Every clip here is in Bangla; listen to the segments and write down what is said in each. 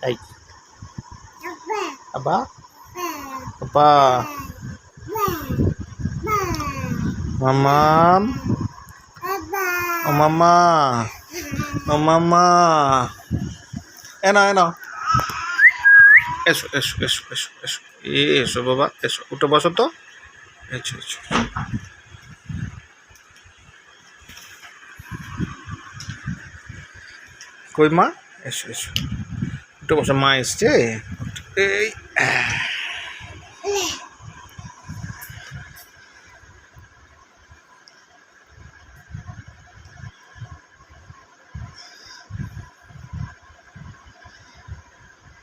এই আব্বা আব্বা মাম্মাম ও মাম্মা ও মাম্মা এনো এনো এসো এসো এসো এসো এসো এসো বাবা এসো উঠে বসো তো এসো এসো কই মা এসো এসো উঠে বসো মা এসছে এই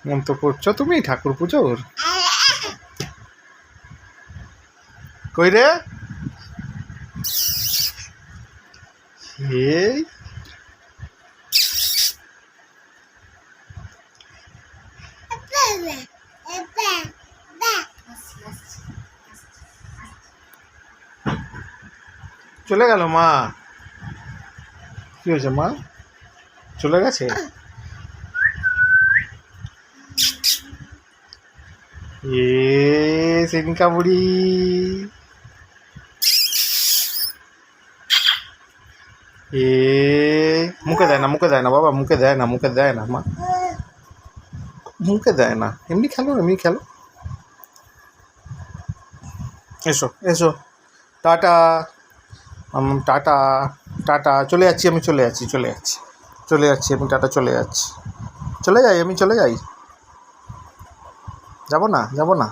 মন্ত্র পড়ছো তুমি ঠাকুর পুজোর কই রে এই চলে গেল মা কি হয়েছে মা চলে গেছে সিনকা বুড়ি মুখে দেয় না মুখে দেয় না বাবা মুখে দেয় না মুখে দেয় না মা মুখে দেয় না এমনি খেলো এসো এসো টাটা টাটা টাটা চলে যাচ্ছি আমি চলে যাচ্ছি আমি টাটা চলে যাচ্ছি চলে যাই আমি চলে যাই যাব না